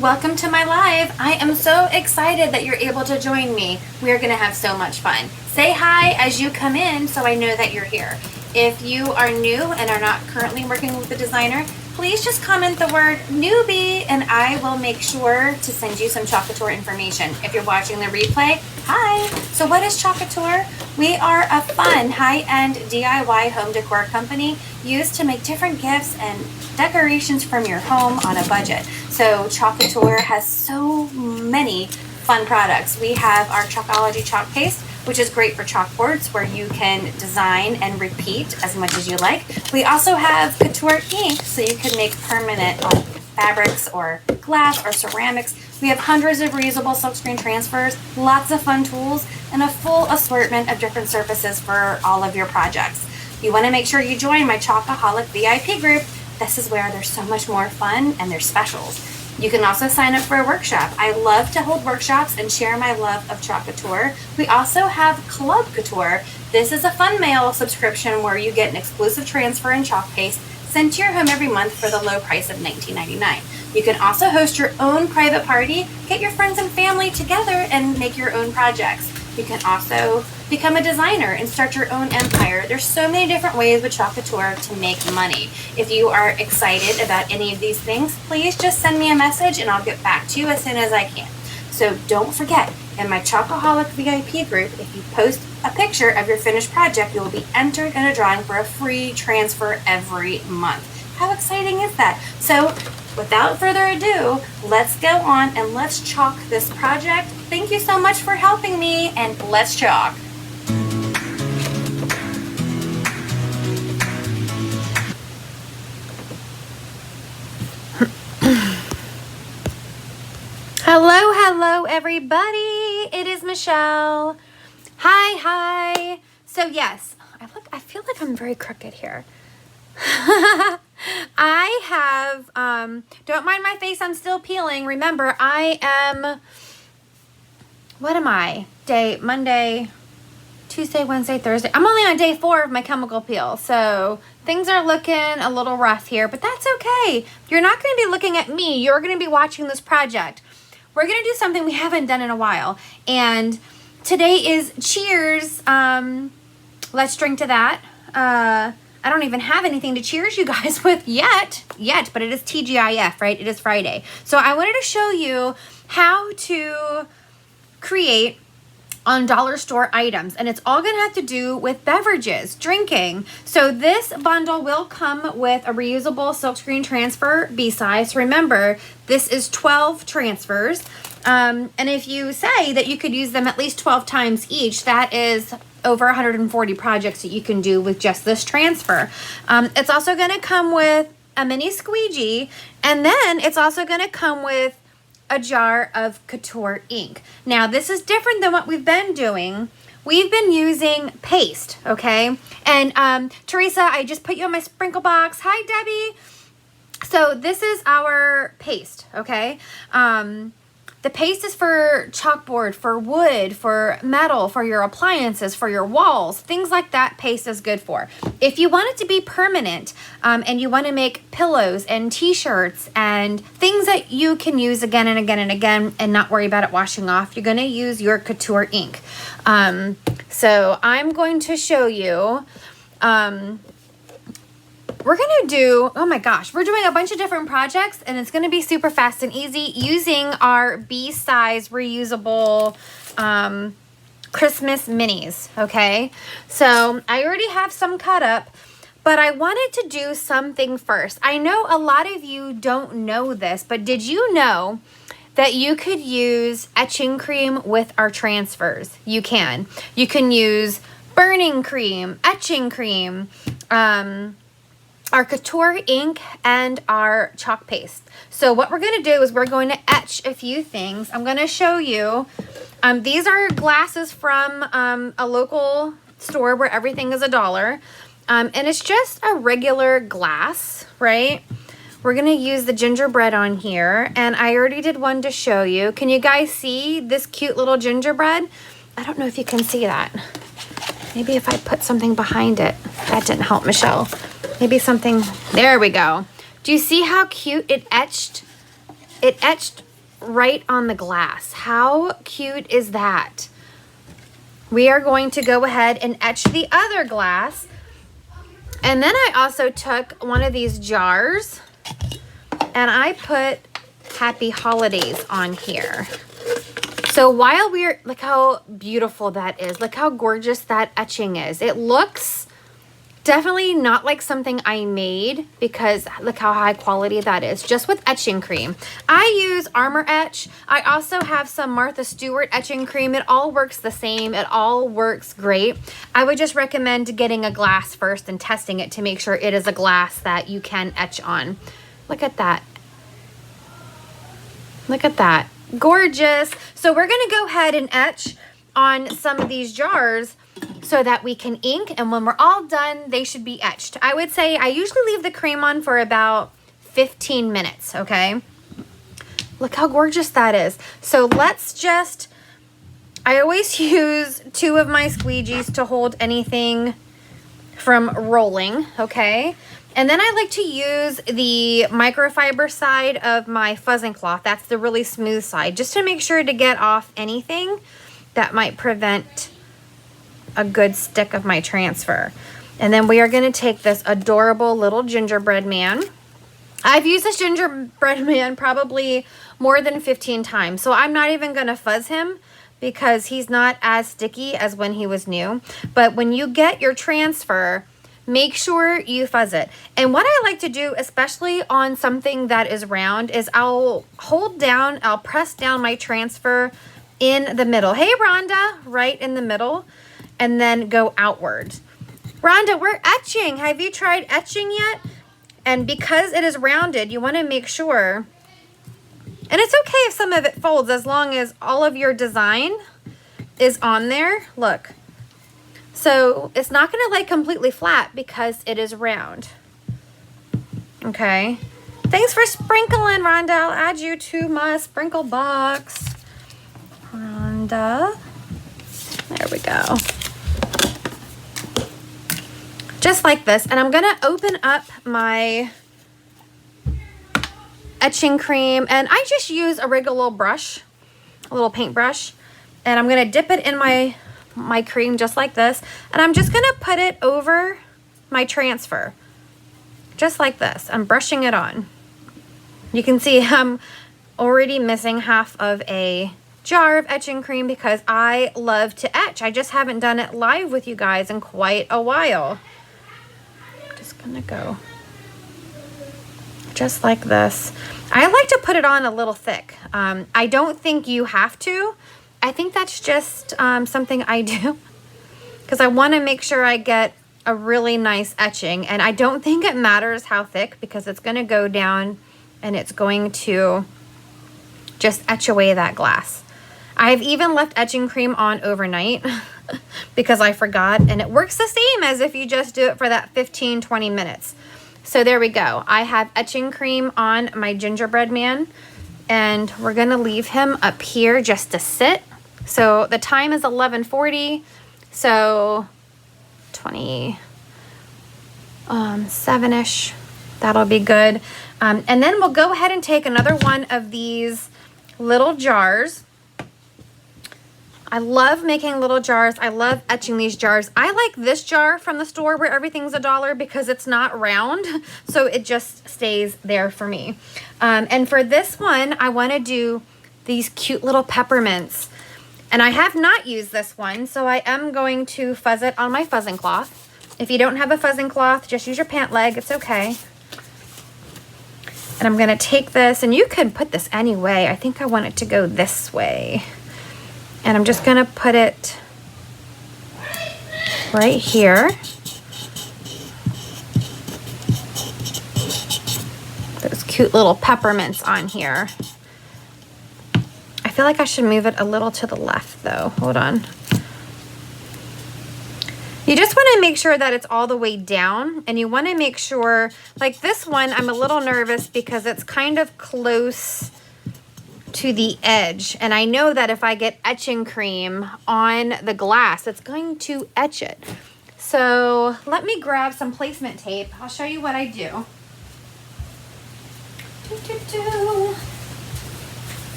Welcome to my live. I am so excited that you're able to join me. We are going to have so much fun. Say hi as you come in so I know that you're here. If you are new and are not currently working with a designer, please just comment the word newbie and I will make sure to send you some Chalk Couture information. If you're watching the replay, hi. So what is Chalk Couture? We are a fun, high-end DIY home decor company used to make different gifts and decorations from your home on a budget. So Chalk Couture has so many fun products. We have our Chalkology chalk paste, which is great for chalkboards where you can design and repeat as much as you like. We also have Couture ink, so you can make permanent on fabrics or glass or ceramics. We have hundreds of reusable silkscreen transfers, lots of fun tools, and a full assortment of different surfaces for all of your projects. You want to make sure you join my Chalkaholic VIP group. This is where there's so much more fun and there's specials. You can also sign up for a workshop. I love to hold workshops and share my love of Chalk Couture. We also have Club Couture. This is a fun mail subscription where you get an exclusive transfer and chalk paste sent to your home every month for the low price of $19.99. You can also host your own private party, get your friends and family together and make your own projects. You can also become a designer and start your own empire. There's so many different ways with Chalk Couture to make money. If you are excited about any of these things, please just send me a message and I'll get back to you as soon as I can. So don't forget, in my Chalkaholic VIP group, if you post a picture of your finished project, you will be entered in a drawing for a free transfer every month. How exciting is that? So without further ado, let's go on and let's chalk this project. Thank you so much for helping me, and let's chalk. Hello everybody. It is Michelle. Hi. So yes, I feel like I'm very crooked here. I have, don't mind my face, I'm still peeling. Remember, I am, what am I? Monday, Tuesday, Wednesday, Thursday. I'm only on day 4 of my chemical peel. So things are looking a little rough here, but that's okay. You're not going to be looking at me. You're going to be watching this project. We're going to do something we haven't done in a while. And today is cheers. Let's drink to that. I don't even have anything to cheers you guys with yet, but it is TGIF, right? It is Friday. So I wanted to show you how to create on dollar store items, and it's all going to have to do with beverages, drinking. So this bundle will come with a reusable silkscreen transfer B-size. Remember, this is 12 transfers, and if you say that you could use them at least 12 times each, that is over 140 projects that you can do with just this transfer. It's also going to come with a mini squeegee, and then it's also going to come with a jar of Couture ink. Now, this is different than what we've been doing. We've been using paste, okay? And Teresa, I just put you in my sprinkle box. Hi, Debbie. So this is our paste, okay? The paste is for chalkboard, for wood, for metal, for your appliances, for your walls, things like that paste is good for. If you want it to be permanent and you want to make pillows and t-shirts and things that you can use again and again and again and not worry about it washing off, you're going to use your Couture ink. So I'm going to show you... we're going to do, oh my gosh, we're doing a bunch of different projects and it's going to be super fast and easy using our B-size reusable Christmas minis, okay? So I already have some cut up, but I wanted to do something first. I know a lot of you don't know this, but did you know that you could use etching cream with our transfers? You can. You can use burning cream, etching cream, our Couture ink, and our chalk paste. So what we're going to do is we're going to etch a few things. I'm going to show you These are glasses from a local store where everything is $1. And it's just a regular glass, right? We're gonna use the gingerbread on here, and I already did one to show you. Can you guys see this cute little gingerbread? I don't know if you can see that. Maybe if I put something behind it. That didn't help, Michelle. Maybe something, there we go. Do you see how cute it etched? It etched right on the glass. How cute is that? We are going to go ahead and etch the other glass. And then I also took one of these jars and I put Happy Holidays on here. So while we're, look how beautiful that is. Look how gorgeous that etching is. It looks definitely not like something I made, because look how high quality that is, just with etching cream. I use Armor Etch. I also have some Martha Stewart etching cream. It all works the same. It all works great. I would just recommend getting a glass first and testing it to make sure it is a glass that you can etch on. Look at that. Look at that. Gorgeous. So we're going to go ahead and etch on some of these jars so that we can ink, and when we're all done, they should be etched. I would say I usually leave the cream on for about 15 minutes, okay? Look how gorgeous that is. So let's just, I always use 2 of my squeegees to hold anything from rolling, okay? And then I like to use the microfiber side of my fuzzing cloth. That's the really smooth side, just to make sure to get off anything that might prevent a good stick of my transfer. And then we are going to take this adorable little gingerbread man. I've used this gingerbread man probably more than 15 times, so I'm not even going to fuzz him because he's not as sticky as when he was new. But when you get your transfer, make sure you fuzz it. And what I like to do, especially on something that is round, is I'll press down my transfer in the middle. Hey, Rhonda, right in the middle, and then go outward. Rhonda, we're etching. Have you tried etching yet? And because it is rounded, you want to make sure, and it's okay if some of it folds as long as all of your design is on there. Look. So it's not going to lay completely flat because it is round. Okay. Thanks for sprinkling, Rhonda. I'll add you to my sprinkle box. Rhonda. There we go. Just like this. And I'm going to open up my etching cream. And I just use a regular little brush, a little paintbrush. And I'm going to dip it in my cream just like this. And I'm just going to put it over my transfer. Just like this. I'm brushing it on. You can see I'm already missing half of a jar of etching cream because I love to etch. I just haven't done it live with you guys in quite a while. Just gonna go just like this. I like to put it on a little thick. I don't think you have to. I think that's just something I do because I want to make sure I get a really nice etching, and I don't think it matters how thick because it's going to go down and it's going to just etch away that glass. I've even left etching cream on overnight because I forgot, and it works the same as if you just do it for that 15-20 minutes. So there we go. I have etching cream on my gingerbread man, and we're going to leave him up here just to sit. So the time is 11:40, so 27-ish. That'll be good. And then we'll go ahead and take another one of these little jars. I love making little jars. I love etching these jars. I like this jar from the store where everything's $1 because it's not round, so it just stays there for me. And for this one, I want to do these cute little peppermints. And I have not used this one, so I am going to fuzz it on my fuzzing cloth. If you don't have a fuzzing cloth, just use your pant leg. It's okay. And I'm going to take this, and you could put this any way. I think I want it to go this way. And I'm just going to put it right here. Those cute little peppermints on here. I feel like I should move it a little to the left though. Hold on. You just want to make sure that it's all the way down, and you want to make sure, like this one, I'm a little nervous because it's kind of close to the edge, and I know that if I get etching cream on the glass, it's going to etch it. So let me grab some placement tape. I'll show you what I do.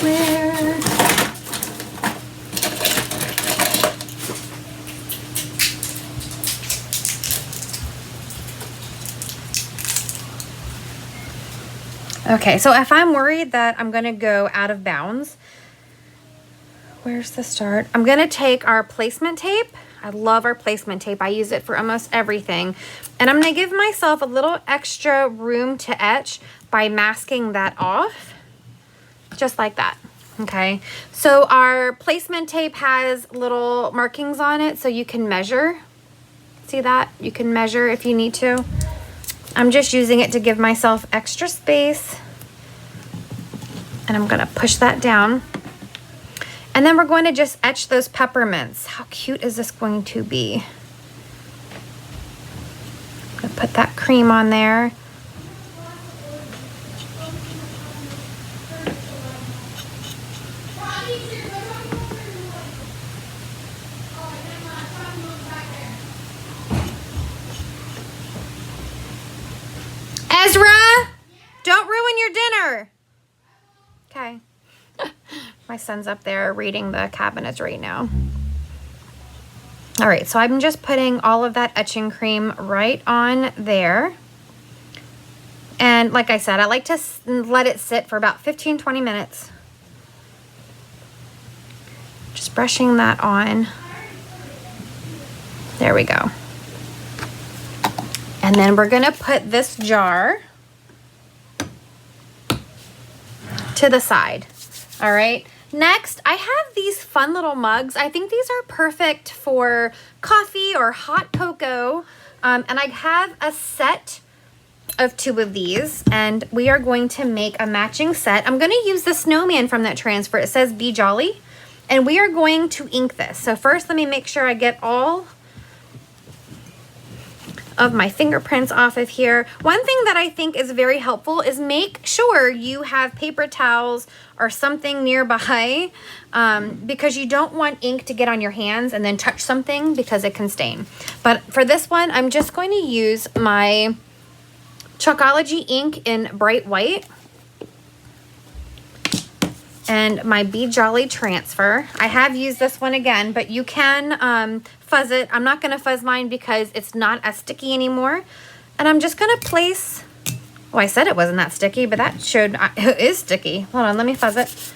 Where? Okay, so if I'm worried that I'm gonna go out of bounds, where's the start? I'm gonna take our placement tape. I love our placement tape. I use it for almost everything. And I'm gonna give myself a little extra room to etch by masking that off, just like that, okay? So our placement tape has little markings on it so you can measure. See that? You can measure if you need to. I'm just using it to give myself extra space. And I'm gonna push that down. And then we're going to just etch those peppermints. How cute is this going to be? I'm gonna put that cream on there. Ezra, don't ruin your dinner. Okay. My son's up there reading the cabinets right now. All right, so I'm just putting all of that etching cream right on there. And like I said, I like to let it sit for about 15-20 minutes. Just brushing that on. There we go. And then we're gonna put this jar to the side. All right. Next, I have these fun little mugs. I think these are perfect for coffee or hot cocoa. And I have a set of 2 of these, and we are going to make a matching set. I'm going to use the snowman from that transfer. It says Be Jolly, and we are going to ink this. So first, let me make sure I get all of my fingerprints off of here. One thing that I think is very helpful is make sure you have paper towels or something nearby, because you don't want ink to get on your hands and then touch something because it can stain. But for this one, I'm just going to use my Chalkology ink in bright white and my Be Jolly transfer. I have used this one again, but you can fuzz it. I'm not going to fuzz mine because it's not as sticky anymore. And I'm just going to place, oh, I said it wasn't that sticky, but that showed it is sticky. Hold on, let me fuzz it.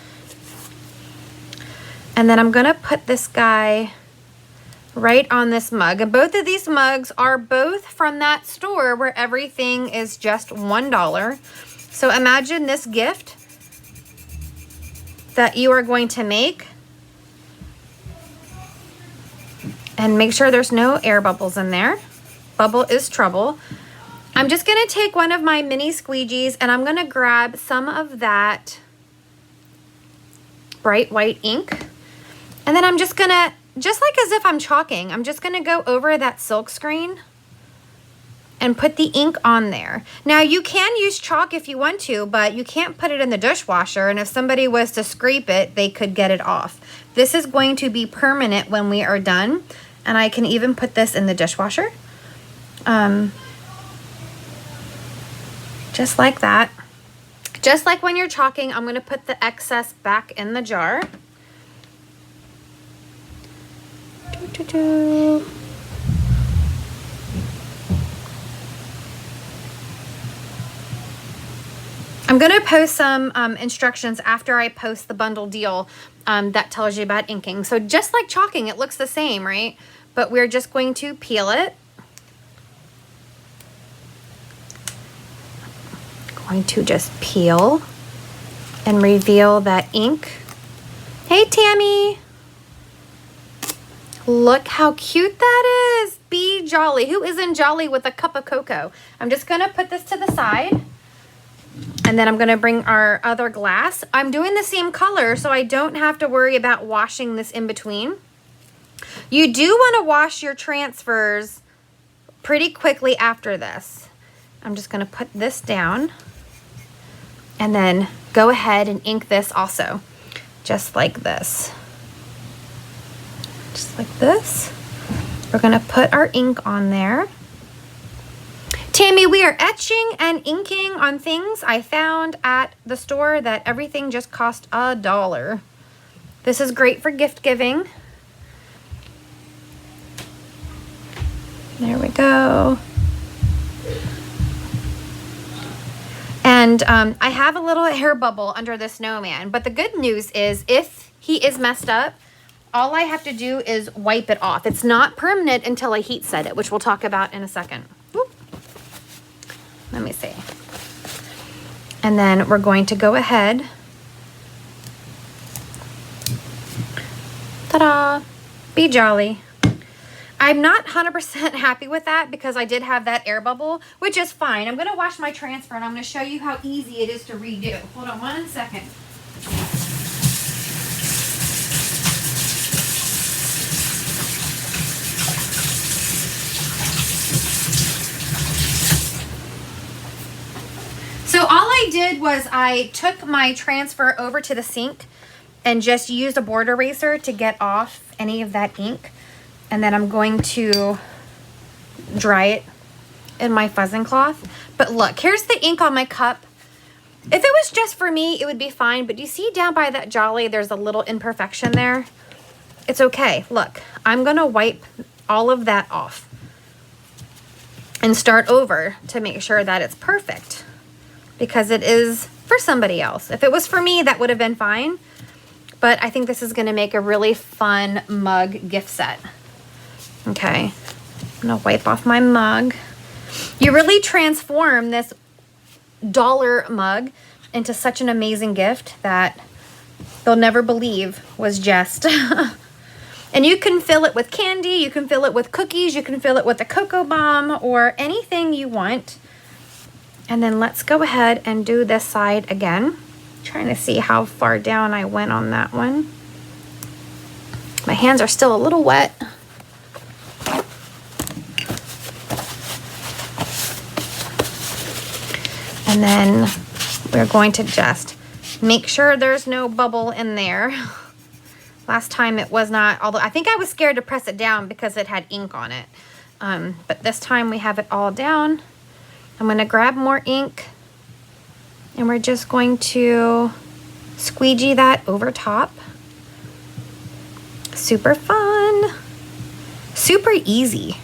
And then I'm going to put this guy right on this mug. And both of these mugs are both from that store where everything is just $1. So imagine this gift that you are going to make, and make sure there's no air bubbles in there. Bubble is trouble. I'm just gonna take one of my mini squeegees and I'm gonna grab some of that bright white ink. And then I'm just gonna, just like as if I'm chalking, I'm just gonna go over that silk screen and put the ink on there. Now you can use chalk if you want to, but you can't put it in the dishwasher, and if somebody was to scrape it, they could get it off. This is going to be permanent when we are done, and I can even put this in the dishwasher. Just like that. Just like when you're chalking, I'm gonna put the excess back in the jar. I'm going to post some instructions after I post the bundle deal that tells you about inking. So just like chalking, it looks the same, right? But we're just going to peel it. Going to just peel and reveal that ink. Hey, Tammy. Look how cute that is. Be Jolly. Who isn't jolly with a cup of cocoa? I'm just going to put this to the side. And And then I'm gonna bring our other glass. I'm doing the same color so I don't have to worry about washing this in between. You do wanna wash your transfers pretty quickly after this. I'm just gonna put this down and then go ahead and ink this also, just like this. Just like this. We're gonna put our ink on there. Tammy, we are etching and inking on things I found at the store that everything just cost $1. This is great for gift giving. There we go. And I have a little air bubble under the snowman, but the good news is if he is messed up, all I have to do is wipe it off. It's not permanent until I heat set it, which we'll talk about in a second. Whoop. Let me see. And then we're going to go ahead. Ta-da! Be jolly. I'm not 100% happy with that because I did have that air bubble, which is fine. I'm going to wash my transfer and I'm going to show you how easy it is to redo. Hold on 1 second. So all I did was I took my transfer over to the sink and just used a board eraser to get off any of that ink. And then I'm going to dry it in my fuzzing cloth. But look, here's the ink on my cup. If it was just for me, it would be fine. But you see down by that jolly, there's a little imperfection there. It's okay. Look, I'm going to wipe all of that off and start over to make sure that it's perfect. Because it is for somebody else. If it was for me, that would have been fine. But I think this is going to make a really fun mug gift set. Okay, I'm gonna wipe off my mug. You really transform this $1 mug into such an amazing gift that they'll never believe was just. And you can fill it with candy, you can fill it with cookies, you can fill it with a cocoa bomb or anything you want. And then let's go ahead and do this side again. Trying to see how far down I went on that one. My hands are still a little wet. And then we're going to just make sure there's no bubble in there. Last time it was not, although I think I was scared to press it down because it had ink on it. But this time we have it all down. I'm going to grab more ink and we're just going to squeegee that over top. Super fun. Super easy.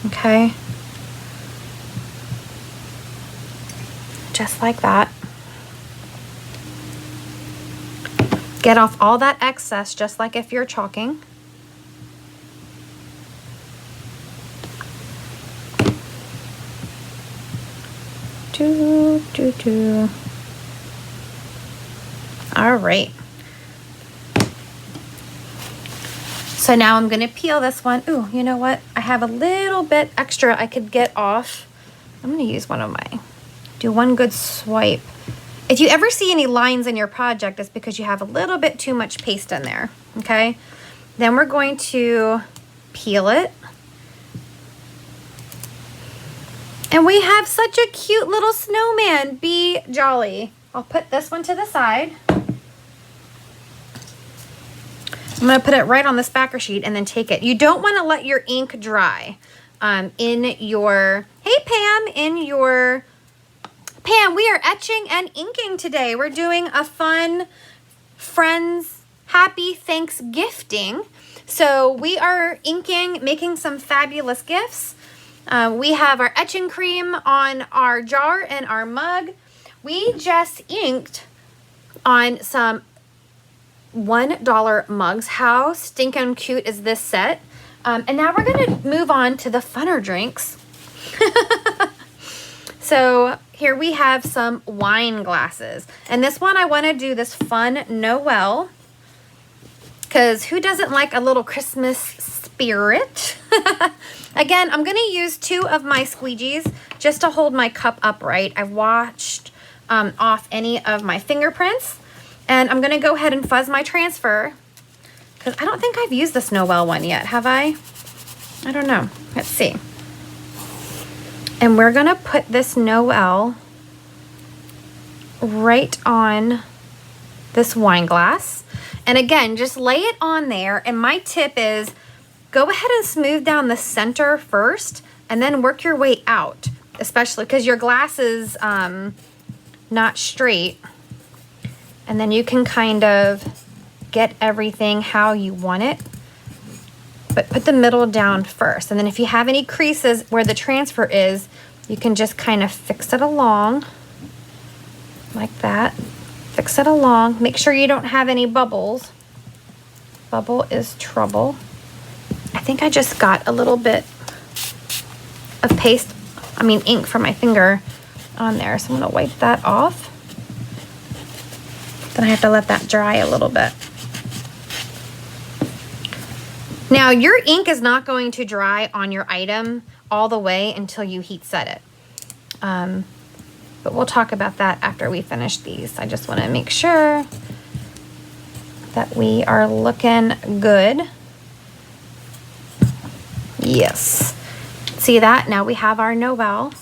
Okay. Just like that. Get off all that excess just like if you're chalking. All right. So now I'm going to peel this one. Ooh, you know what? I have a little bit extra I could get off. I'm going to use one of my, do one good swipe. If you ever see any lines in your project, it's because you have a little bit too much paste in there, okay? Then we're going to peel it. And we have such a cute little snowman. Be jolly. I'll put this one to the side. I'm going to put it right on this backer sheet and then take it. You don't want to let your ink dry in your, hey Pam, Pam, we are etching and inking today. We're doing a fun friends happy Thanksgifting. So we are inking, making some fabulous gifts. We have our etching cream on our jar and our mug. We just inked on some $1 mugs. How stinking cute is this set? And now we're going to move on to the funner drinks. So here we have some wine glasses. And this one I want to do this fun Noel. Because who doesn't like a little Christmas spirit? Again, I'm going to use 2 of my squeegees just to hold my cup upright. I've washed off any of my fingerprints. And I'm gonna go ahead and fuzz my transfer because I don't think I've used this Noel one yet, have I? I don't know. Let's see. And we're gonna put this Noel right on this wine glass. And again, just lay it on there. And my tip is go ahead and smooth down the center first and then work your way out, especially because your glass is not straight. And then you can kind of get everything how you want it. But put the middle down first. And then if you have any creases where the transfer is, you can just kind of fix it along like that. Fix it along. Make sure you don't have any bubbles. Bubble is trouble. I think I just got a little bit of ink from my finger on there. So I'm gonna wipe that off. Then I have to let that dry a little bit. Now your ink is not going to dry on your item all the way until you heat set it. But we'll talk about that after we finish these. I just want to make sure that we are looking good. Yes. See that? Now we have our Noel.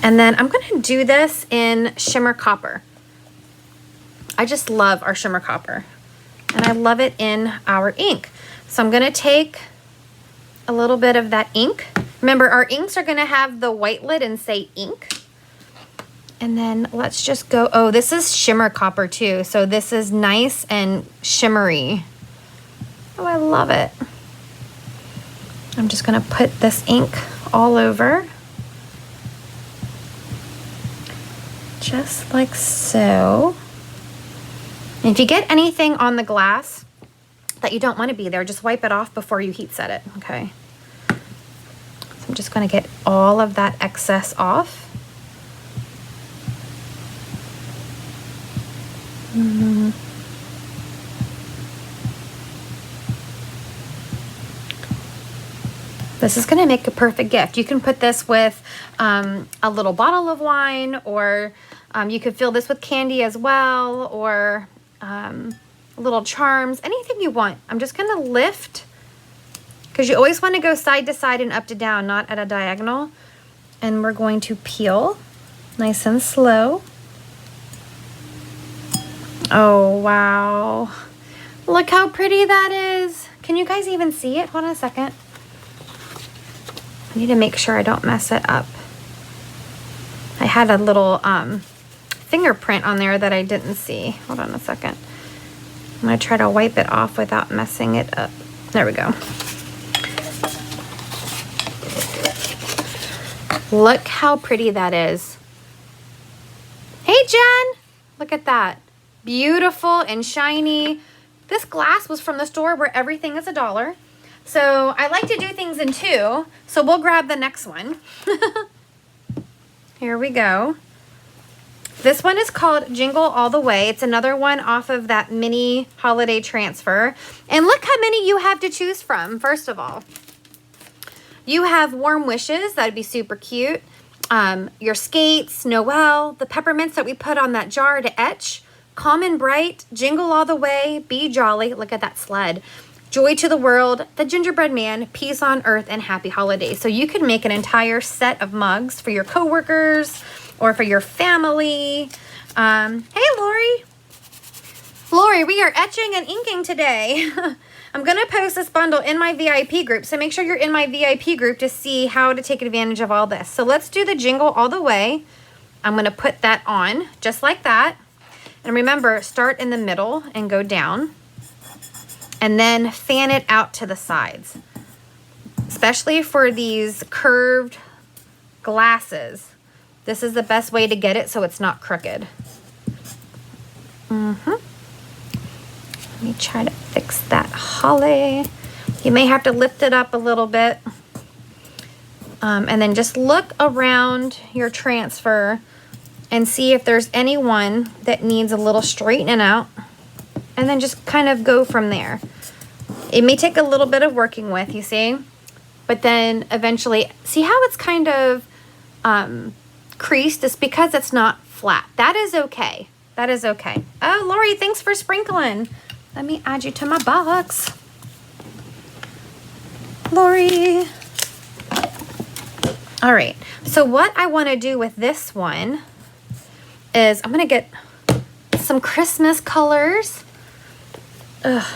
And then I'm going to do this in Shimmer Copper. I just love our Shimmer Copper. And I love it in our ink. So I'm going to take a little bit of that ink. Remember, our inks are going to have the white lid and say ink. And then let's just go. Oh, this is Shimmer Copper too. So this is nice and shimmery. Oh, I love it. I'm just going to put this ink all over. Just like so. And if you get anything on the glass that you don't want to be there, just wipe it off before you heat set it, okay? So I'm just going to get all of that excess off. This is going to make a perfect gift. You can put this with a little bottle of wine, or you could fill this with candy as well, or little charms, anything you want. I'm just going to lift, because you always want to go side to side and up to down, not at a diagonal. And we're going to peel nice and slow. Oh, wow. Look how pretty that is. Can you guys even see it? Hold on a second. I need to make sure I don't mess it up. I had a little fingerprint on there that I didn't see. Hold on a second. I'm going to try to wipe it off without messing it up. There we go. Look how pretty that is. Hey, Jen. Look at that. Beautiful and shiny. This glass was from the store where everything is $1. So I like to do things in two. So we'll grab the next one. Here we go. This one is called Jingle All the Way. It's another one off of that mini holiday transfer. And look how many you have to choose from, first of all. You have Warm Wishes. That'd be super cute. Your skates, Noel, the peppermints that we put on that jar to etch. Calm and Bright, Jingle All the Way, Be Jolly. Look at that sled. Joy to the World, the Gingerbread Man, Peace on Earth, and Happy Holidays. So you could make an entire set of mugs for your coworkers or for your family. Hey, Lori. Lori, we are etching and inking today. I'm going to post this bundle in my VIP group, so make sure you're in my VIP group to see how to take advantage of all this. So let's do the Jingle All the Way. I'm going to put that on just like that. And remember, start in the middle and go down. And then fan it out to the sides. Especially for these curved glasses. This is the best way to get it so it's not crooked. Let me try to fix that holly. You may have to lift it up a little bit. And then just look around your transfer and see if there's anyone that needs a little straightening out. And then just kind of go from there. It may take a little bit of working with, you see? But then eventually, see how it's kind of creased is because it's not flat. That is okay. That is okay. Oh, Lori, thanks for sprinkling. Let me add you to my box. Lori. All right. So what I want to do with this one is I'm going to get some Christmas colors. Ugh.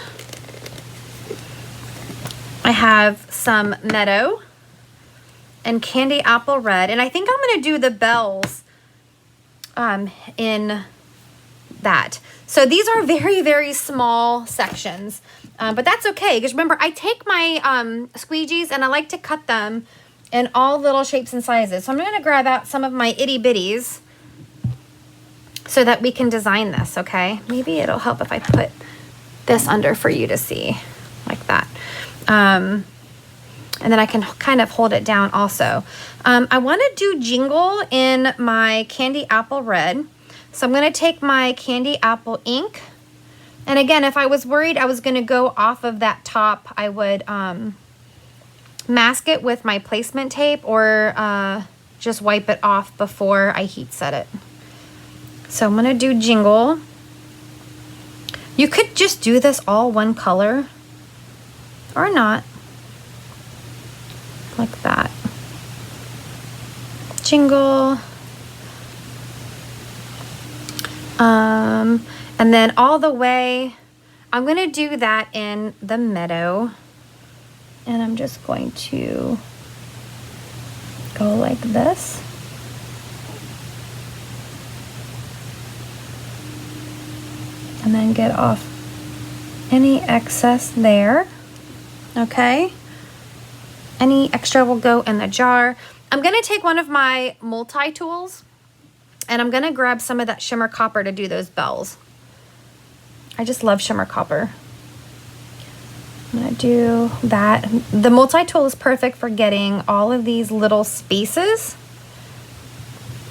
I have some Meadow and Candy Apple Red. And I think I'm going to do the bells in that. So these are very, very small sections. But that's okay. Because remember, I take my squeegees and I like to cut them in all little shapes and sizes. So I'm going to grab out some of my itty bitties so that we can design this, okay? Maybe it'll help if I put this under for you to see, like that. And then I can kind of hold it down also. I want to do Jingle in my Candy Apple Red. So I'm going to take my Candy Apple ink. And again, if I was worried I was going to go off of that top, I would mask it with my placement tape or just wipe it off before I heat set it. So I'm going to do Jingle. You could just do this all one color or not. Like that. Jingle. And then all the way, I'm going to do that in the Meadow. And I'm just going to go like this. And then get off any excess there. Okay. Any extra will go in the jar. I'm going to take one of my multi-tools and I'm going to grab some of that Shimmer Copper to do those bells. I just love Shimmer Copper. I'm going to do that. The multi-tool is perfect for getting all of these little spaces.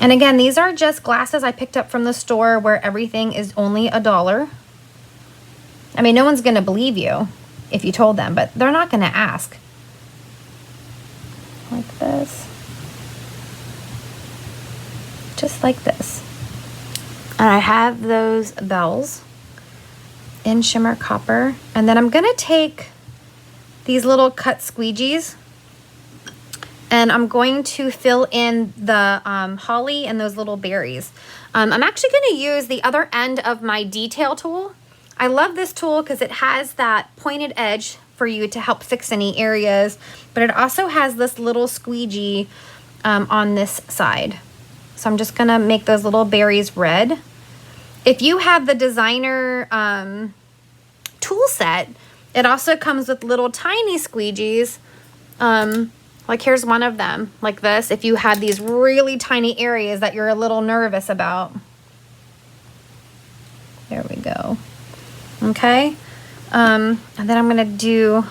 And again, these are just glasses I picked up from the store where everything is only $1. I mean, no one's going to believe you if you told them, but they're not going to ask. Like this. Just like this. And I have those bells in Shimmer Copper. And then I'm going to take these little cut squeegees and I'm going to fill in the holly and those little berries. I'm actually going to use the other end of my detail tool. I love this tool because it has that pointed edge for you to help fix any areas, but it also has this little squeegee on this side. So I'm just gonna make those little berries red. If you have the designer tool set, it also comes with little tiny squeegees. Like here's one of them, like this, if you have these really tiny areas that you're a little nervous about. There we go. Okay. And then I'm gonna do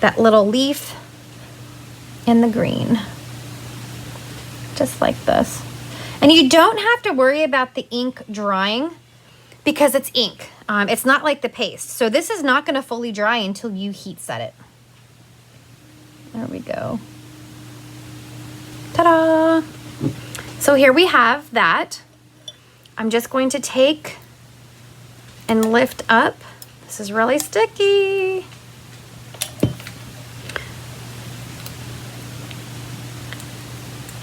that little leaf in the green. Just like this. And you don't have to worry about the ink drying because it's ink. It's not like the paste. So this is not gonna fully dry until you heat set it. There we go. Ta-da! So here we have that. I'm just going to take and lift up. This is really sticky.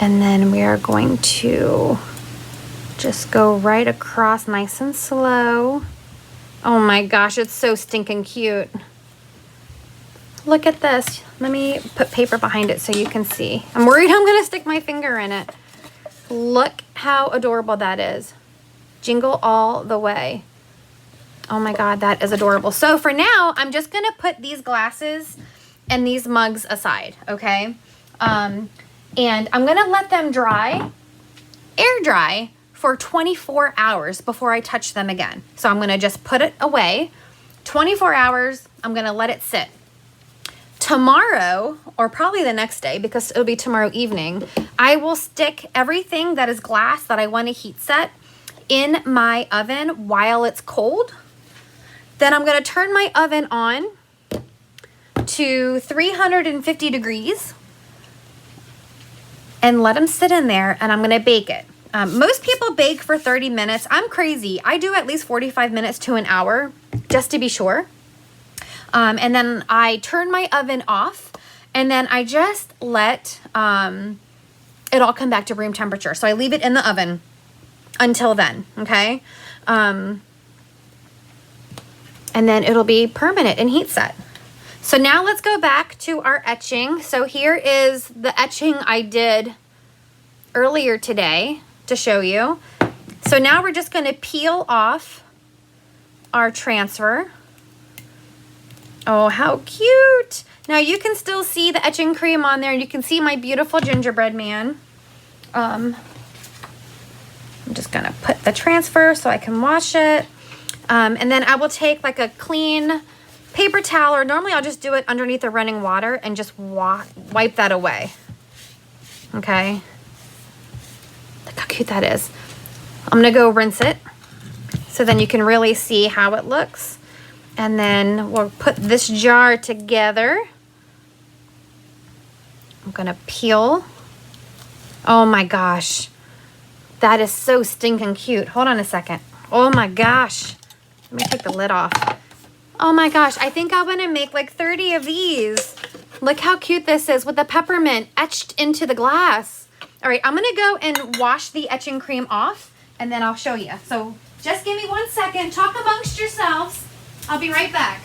And then we are going to just go right across nice and slow. Oh my gosh, it's so stinking cute. Look at this. Let me put paper behind it so you can see. I'm worried I'm gonna stick my finger in it. Look how adorable that is. Jingle all the way. Oh my God, that is adorable. So for now, I'm just gonna put these glasses and these mugs aside, okay? And I'm gonna let them dry, air dry, for 24 hours before I touch them again. So I'm gonna just put it away. 24 hours, I'm gonna let it sit. Tomorrow, or probably the next day, because it'll be tomorrow evening, I will stick everything that is glass that I wanna heat set in my oven while it's cold. Then I'm gonna turn my oven on to 350 degrees. and let them sit in there, and I'm gonna bake it. Most people bake for 30 minutes. I'm crazy. I do at least 45 minutes to an hour just to be sure. And then I turn my oven off, and then I just let it all come back to room temperature. So I leave it in the oven until then, okay? And then it'll be permanent and heat set. So now let's go back to our etching. So here is the etching I did earlier today to show you. So now we're just going to peel off our transfer. Oh, how cute. Now you can still see the etching cream on there. You can see my beautiful gingerbread man. I'm just going to put the transfer so I can wash it. And then I will take like a clean paper towel, or normally I'll just do it underneath the running water and just wipe that away. Okay. Look how cute that is. I'm gonna go rinse it so then you can really see how it looks. And then we'll put this jar together. I'm gonna peel. Oh my gosh. That is so stinking cute. Hold on a second. Oh my gosh. Let me take the lid off. Oh my gosh, I think I want to make like 30 of these. Look how cute this is with the peppermint etched into the glass. All right, I'm gonna go and wash the etching cream off, and then I'll show you. So just give me 1 second, talk amongst yourselves. I'll be right back.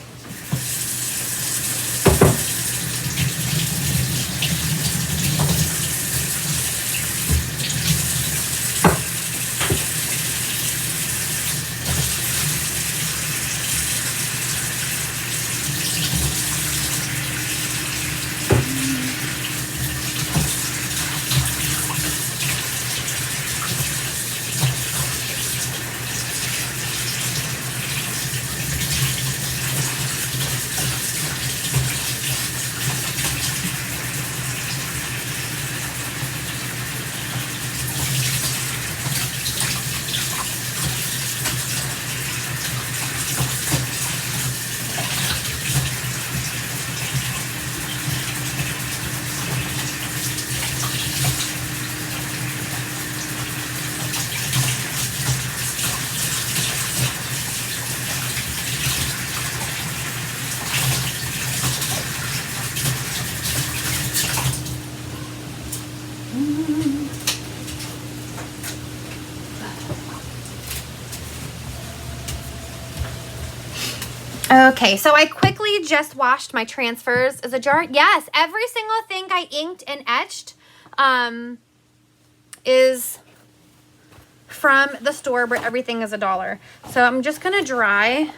Okay, so I quickly just washed my transfers as a jar. Yes, every single thing I inked and etched is from the store where everything is $1. So I'm just gonna dry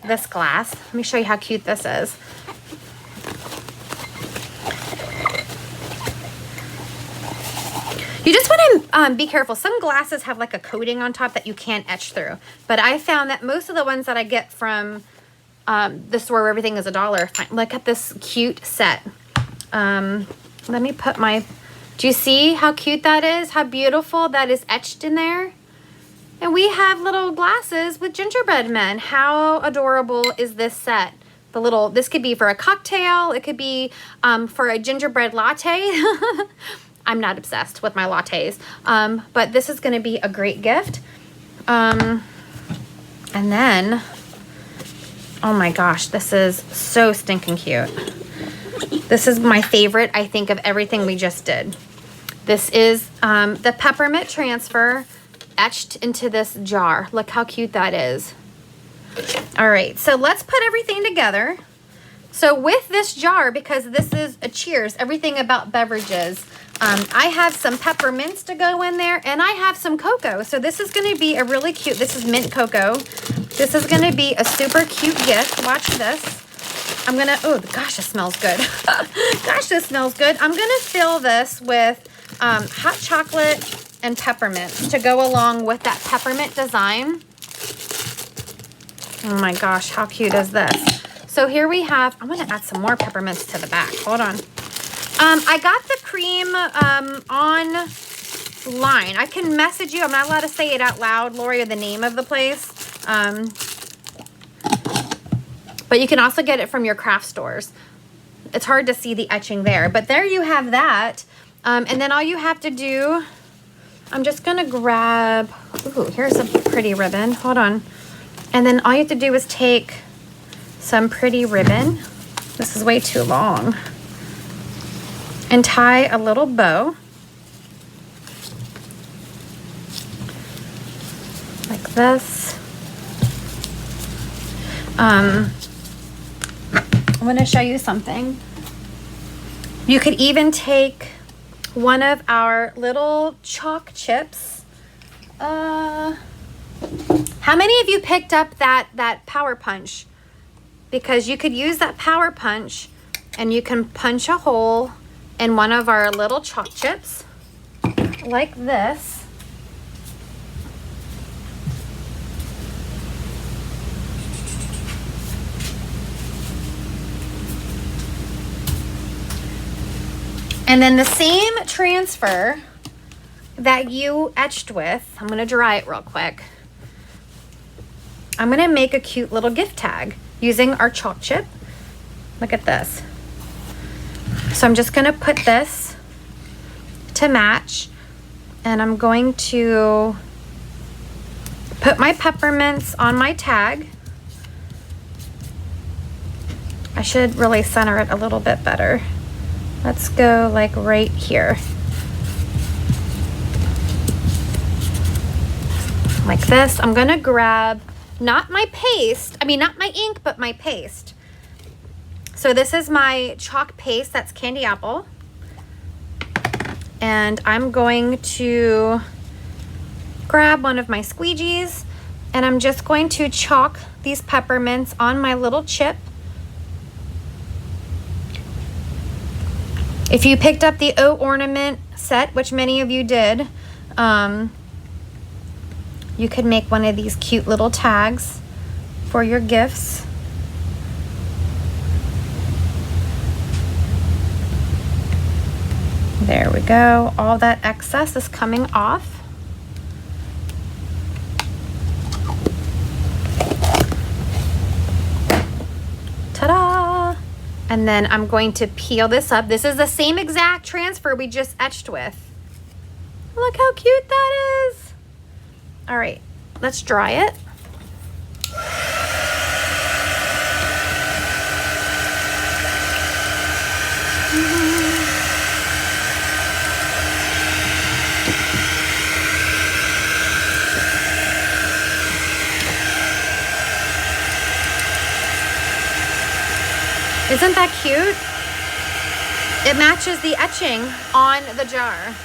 this glass. Let me show you how cute this is. You just want to be careful. Some glasses have like a coating on top that you can't etch through. But I found that most of the ones that I get from the store where everything is $1, look at this cute set. Let me put my, do you see how cute that is? How beautiful that is etched in there? And we have little glasses with gingerbread men. How adorable is this set? The little, this could be for a cocktail. It could be for a gingerbread latte. I'm not obsessed with my lattes, but this is gonna be a great gift. And then, oh my gosh, this is so stinking cute. This is my favorite, I think, of everything we just did. This is the peppermint transfer etched into this jar. Look how cute that is. All right, so let's put everything together. So with this jar, because this is a cheers, everything about beverages, I have some peppermints to go in there, and I have some cocoa. So this is going to be a really cute, this is mint cocoa. This is going to be a super cute gift. Watch this. I'm going to, oh gosh, it smells good. Gosh, this smells good. I'm going to fill this with hot chocolate and peppermints to go along with that peppermint design. Oh my gosh, how cute is this? So here we have, I'm going to add some more peppermints to the back. Hold on. I got the cream online. I can message you. I'm not allowed to say it out loud, Lori, or the name of the place. But you can also get it from your craft stores. It's hard to see the etching there. But there you have that. And then all you have to do, I'm just gonna grab, ooh, here's a pretty ribbon, hold on. And then all you have to do is take some pretty ribbon. This is way too long. And tie a little bow. Like this. I'm gonna show you something. You could even take one of our little chalk chips. How many of you picked up that power punch? Because you could use that power punch and you can punch a hole in one of our little chalk chips like this. And then the same transfer that you etched with, I'm gonna dry it real quick. I'm gonna make a cute little gift tag using our chalk chip. Look at this. So I'm just gonna put this to match, and I'm going to put my peppermints on my tag. I should really center it a little bit better. Let's go like right here. Like this. I'm gonna grab not my paste, not my ink, but my paste. So this is my chalk paste, that's candy apple. And I'm going to grab one of my squeegees, and I'm just going to chalk these peppermints on my little chip. If you picked up the O ornament set, which many of you did, you could make one of these cute little tags for your gifts. There we go. All that excess is coming off. Ta-da! And then I'm going to peel this up. This is the same exact transfer we just etched with. Look how cute that is. All right, let's dry it. Isn't that cute? It matches the etching on the jar.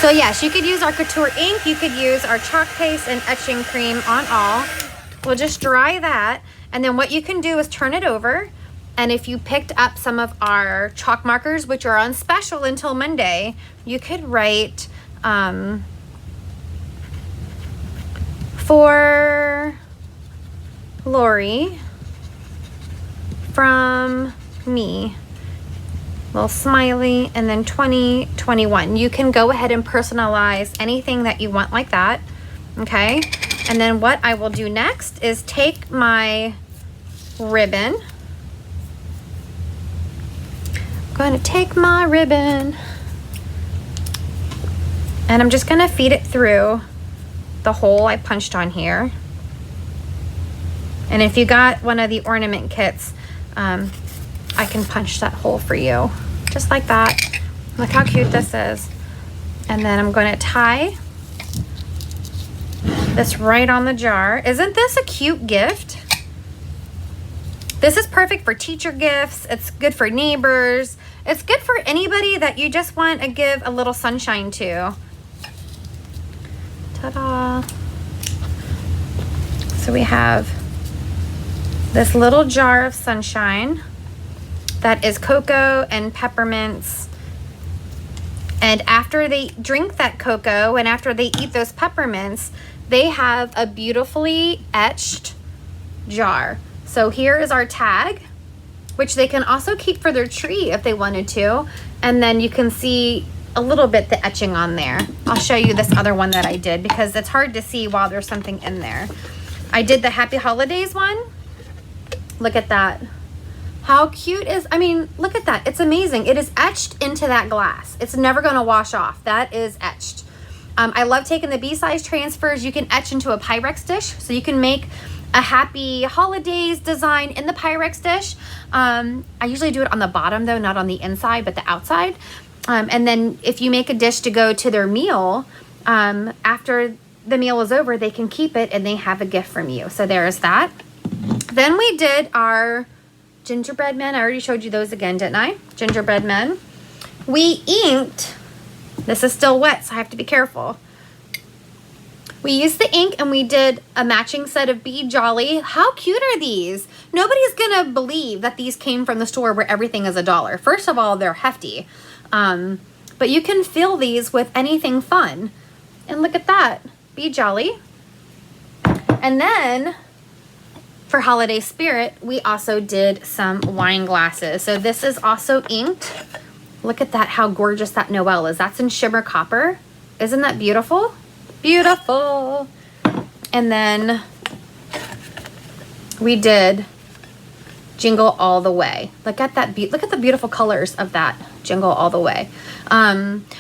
So yes, you could use our couture ink, you could use our chalk paste and etching cream on all. We'll just dry that, and then what you can do is turn it over, and if you picked up some of our chalk markers, which are on special until Monday, you could write for Lori from me, little smiley, and then 2021. You can go ahead and personalize anything that you want like that, okay? And then what I will do next is take my ribbon. I'm going to take my ribbon, and I'm just going to feed it through the hole I punched on here. And if you got one of the ornament kits, I can punch that hole for you, just like that. Look how cute this is. And then I'm going to tie this right on the jar. Isn't this a cute gift? This is perfect for teacher gifts. It's good for neighbors. It's good for anybody that you just want to give a little sunshine to. Ta-da. So we have this little jar of sunshine that is cocoa and peppermints. And after they drink that cocoa and after they eat those peppermints, they have a beautifully etched jar. So here is our tag, which they can also keep for their tree if they wanted to. And then you can see a little bit the etching on there. I'll show you this other one that I did because it's hard to see while there's something in there. I did the Happy Holidays one, Look at that. How cute is, I mean, look at that. It's amazing. It is etched into that glass. It's never going to wash off. That is etched. I love taking the B-size transfers. You can etch into a Pyrex dish. So you can make a happy holidays design in the Pyrex dish. I usually do it on the bottom though, not on the inside, but the outside. And then if you make a dish to go to their meal, after the meal is over, they can keep it and they have a gift from you. So there's that. Then we did our Gingerbread Man. I already showed you those again, didn't I? Gingerbread Men. We inked. This is still wet, so I have to be careful. We used the ink and we did a matching set of Be Jolly. How cute are these? Nobody's gonna believe that these came from the store where everything is $1. First of all, they're hefty. But you can fill these with anything fun. And look at that. Be Jolly. And then for holiday spirit, we also did some wine glasses. So this is also inked. Look at that, how gorgeous that Noel is. That's in Shimmer Copper. Isn't that beautiful? Beautiful. And then we did Jingle All the Way. Look at that, look at the beautiful colors of that Jingle All the Way.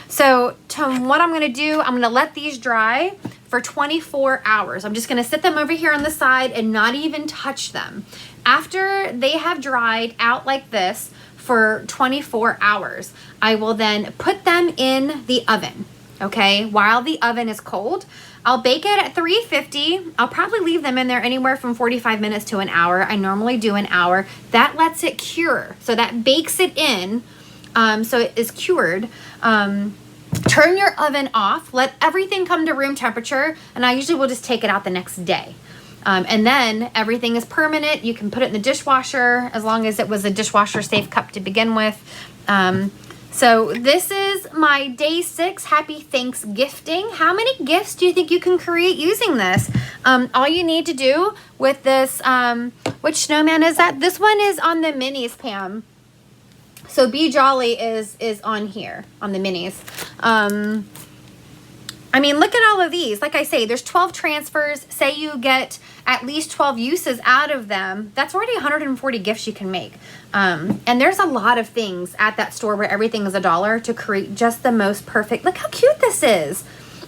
So what I'm gonna do, I'm gonna let these dry for 24 hours. I'm just gonna sit them over here on the side and not even touch them. After they have dried out like this for 24 hours, I will then put them in the oven, okay? While the oven is cold, I'll bake it at 350. I'll probably leave them in there anywhere from 45 minutes to an hour. I normally do an hour. That lets it cure. So that bakes it in, so it is cured. Turn your oven off, let everything come to room temperature, and I usually will just take it out the next day. And then everything is permanent. You can put it in the dishwasher as long as it was a dishwasher safe cup to begin with. So this is my day 6 Happy Thanksgifting. How many gifts do you think you can create using this? All you need to do with this, which snowman is that? This one is on the minis, Pam. So Be Jolly is on here, on the minis. I mean, look at all of these. Like I say, there's 12 transfers. Say you get at least 12 uses out of them. That's already 140 gifts you can make. And there's a lot of things at that store where everything is $1 to create just the most perfect. Look how cute this is.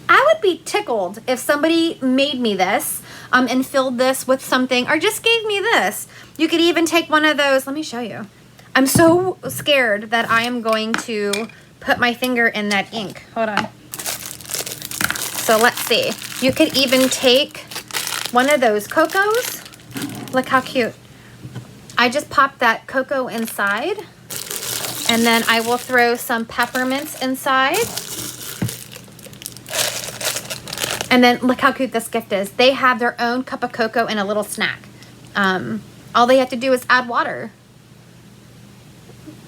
I would be tickled if somebody made me this and filled this with something or just gave me this. You could even take one of those. Let me show you. I'm so scared that I am going to put my finger in that ink. Hold on. So let's see. You could even take one of those cocos. Look how cute. I just popped that cocoa inside. And then I will throw some peppermints inside. And then look how cute this gift is. They have their own cup of cocoa and a little snack. All they have to do is add water.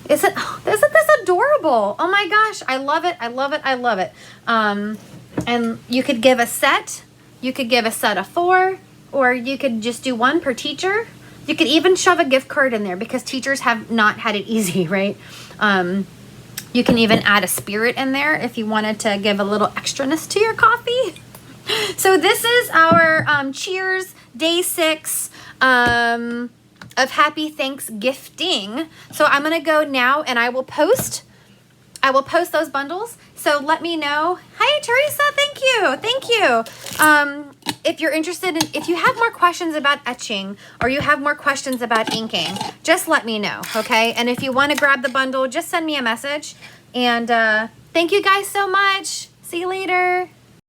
Isn't this adorable? Oh my gosh, I love it, I love it, I love it. And you could give a set. You could give a set of 4, or you could just do 1 per teacher. You could even shove a gift card in there because teachers have not had it easy, right? You can even add a spirit in there if you wanted to give a little extraness to your coffee. So this is our Cheers Day 6 of Happy Thanksgifting. So I'm gonna go now and I will post those bundles. So let me know. Hi, Teresa. Thank you. If you're interested in, if you have more questions about etching or you have more questions about inking, just let me know, okay? And if you want to grab the bundle, just send me a message. And thank you guys so much. See you later.